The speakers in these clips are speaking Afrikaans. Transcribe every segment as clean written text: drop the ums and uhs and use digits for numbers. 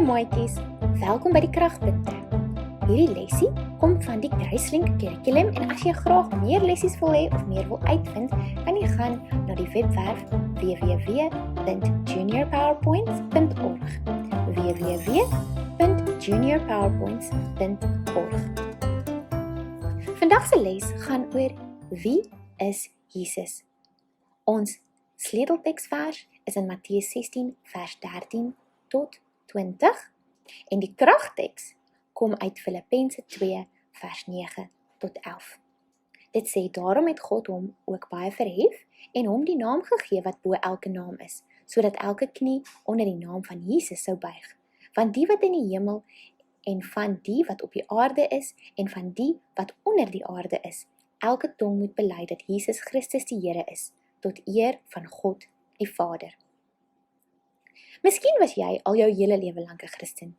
maatjies, welkom by die Kragpunte. Hierdie lesie kom van die Kruislink Curriculum en as jy graag meer lessies wil hê of meer wil uitvind, kan jy gaan na die webwerf www.juniorpowerpoints.org www.juniorpowerpoints.org Vandag se les gaan oor wie is Jesus? Ons sleutelteksvers is in Matteus 16 vers 13 tot 20 en die kragteks kom uit Filippense 2 vers 9 tot 11. Dit sê daarom het God hom ook baie verhef en hom die naam gegee wat bo elke naam is, sodat elke knie onder die naam van Jesus sou buig, van die wat in die hemel en van die wat op die aarde is en van die wat onder die aarde is. Elke tong moet bely dat Jesus Christus die Here is, tot eer van God die Vader. Miskien was jy al jou hele lewe lank 'n Christen.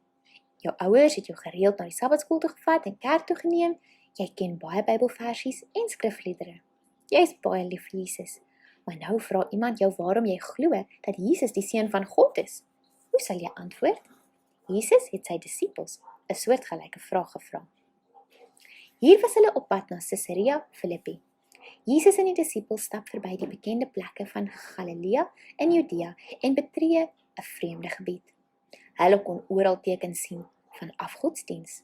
Jou ouers het jou gereeld na die Sabbatskool toe gevat en kerk toe geneem. Jy ken baie Bybelversies en skrifliedere. Jy is baie lief vir Jesus. Maar nou vra iemand jou waarom jy glo dat Jesus die Seun van God is. Hoe sal jy antwoord? Jesus het sy disippels 'n soortgelyke vraag gevra. Hier was hulle op pad na Caesarea Philippi. Jesus en die disippels stap verby die bekende plekke van Galilea en Judea en betree 'n vreemde gebied. Hulle kon oral tekens sien van afgodsdiens.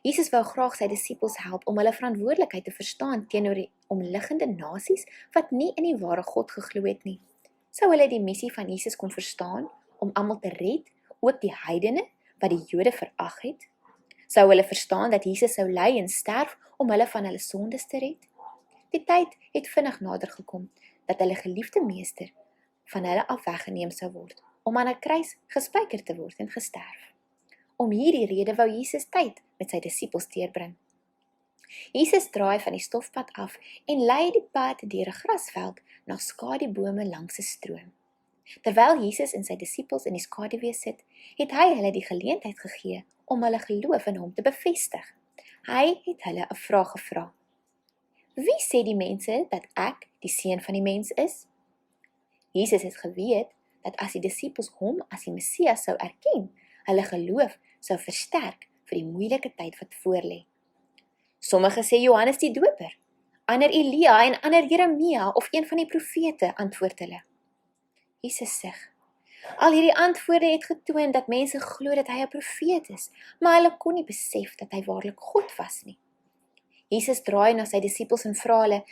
Jesus wou graag sy disippels help om hulle verantwoordelikheid te verstaan teenoor die omliggende nasies wat nie in die ware God geglo het nie. Sou hulle die missie van Jesus kon verstaan om almal te red, ook die heidene wat die Jode verag het? Sou hulle verstaan dat Jesus sou ly en sterf om hulle van hulle sondes te red? Die tyd het vinnig nader gekom dat hulle geliefde meester van hulle af weggeneem sou word, om aan 'n kruis gespyker te word en gesterf. Om hierdie rede wou Jesus tyd met sy disippels deurbring. Jesus draai van die stofpad af en lei die pad deur 'n grasveld na skadubome langs 'n stroom. Terwyl Jesus en sy disippels in die skaduwee sit, het hy hulle die geleentheid gegee om hulle geloof in hom te bevestig. Hy het hulle 'n vraag gevra. Wie sê die mense dat ek die Seun van die mens is? Jesus het geweet dat as die disippels hom as die Messias sou erken, hulle geloof sou versterk vir die moeilike tyd wat voorlê. Sommige sê Johannes die Doper, ander Elia en ander Jeremia of een van die profete, antwoord hulle. Jesus sê, al hierdie antwoorde het getoon dat mense glo dat hy 'n profeet is, maar hulle kon nie besef dat hy waarlik God was nie. Jesus draai na sy disippels en vra hulle,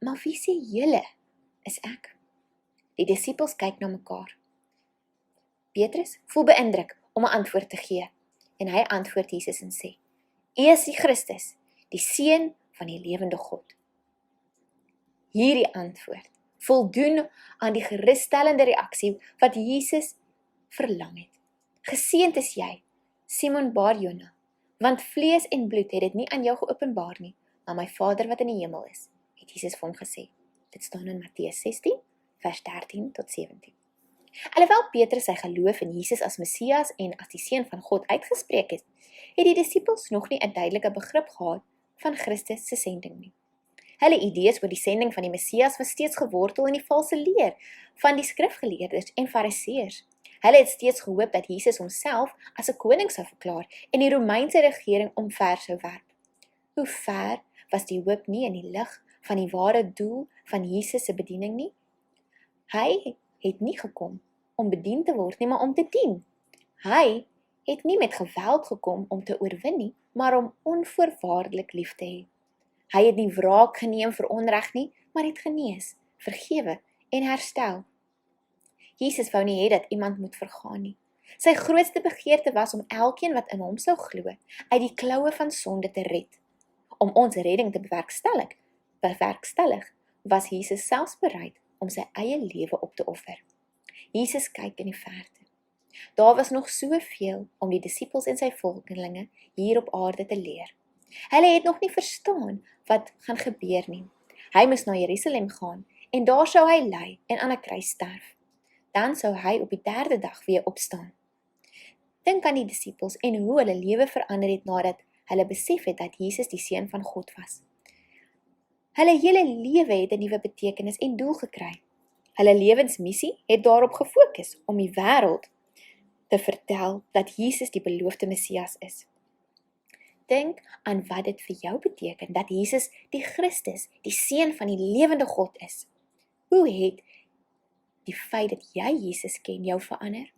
maar wie sê julle is ek? Die disippels kyk na mekaar. Petrus voel beïndruk om 'n antwoord te gee en hy antwoord Jesus en sê, U is die Christus, die Seun van die lewende God. Hierdie antwoord voldoen aan die gerusstellende reaksie wat Jesus verlang het. Geseënd is jy, Simon Bar-Jona, want vlees en bloed het dit nie aan jou geopenbaar nie, maar my Vader wat in die hemel is, het Jesus vir hom gesê. Dit staan in Matteus 16, vers 13 tot 17. Alhoewel Petrus sy geloof in Jesus as Messias en as die Seun van God uitgespreek het, het die disippels nog nie 'n duidelike begrip gehad van Christus se sending nie. Hulle idees oor die sending van die Messias was steeds gewortel in die valse leer van die skrifgeleerdes en fariseërs. Hulle het steeds gehoop dat Jesus homself as 'n koning sou verklaar en die Romeinse regering omver sou werp. Hoe ver was die hoop nie in die lig van die ware doel van Jesus se bediening nie? Hy het nie gekom om bedien te word nie, maar om te dien. Hy het nie met geweld gekom om te oorwin nie, maar om onvoorwaardelik lief te hê. Hy het nie wraak geneem vir onreg nie, maar het genees, vergewe en herstel. Jesus wou nie hê dat iemand moet vergaan nie. Sy grootste begeerte was om elkeen wat in hom sou glo, uit die kloue van sonde te red. Om ons redding te bewerkstellig, was Jesus selfs bereid om sy eie lewe op te offer. Jesus kyk in die verte. Daar was nog soveel om die disippels en sy volgelinge hier op aarde te leer. Hulle het nog nie verstaan wat gaan gebeur nie. Hy moes na Jerusalem gaan en daar sou hy ly en aan 'n kruis sterf. Dan sou hy op die 3de dag weer opstaan. Dink aan die disippels en hoe hulle lewe verander het nadat hulle besef het dat Jesus die Seun van God was. Hulle hele lewe het 'n nuwe betekenis en doel gekry. Hulle lewensmissie het daarop gefokus om die wêreld te vertel dat Jesus die beloofde Messias is. Dink aan wat dit vir jou beteken, dat Jesus die Christus, die Seun van die lewende God is. Hoe het die feit dat jy Jesus ken jou verander?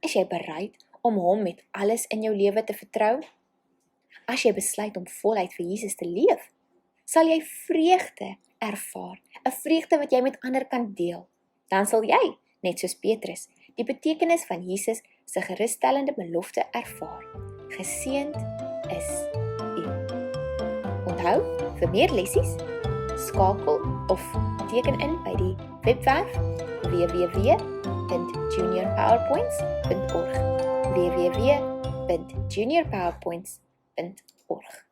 Is jy bereid om hom met alles in jou lewe te vertrou? As jy besluit om voluit vir Jesus te leef, sal jy vreugde ervaar, 'n vreugde wat jy met ander kan deel. Dan sal jy, net soos Petrus, die betekenis van Jesus se gerusstellende belofte ervaar. Geseënd is u. Onthou, vir meer lessies, skakel of teken in by die webwerf www.juniorpowerpoints.org www.juniorpowerpoints.org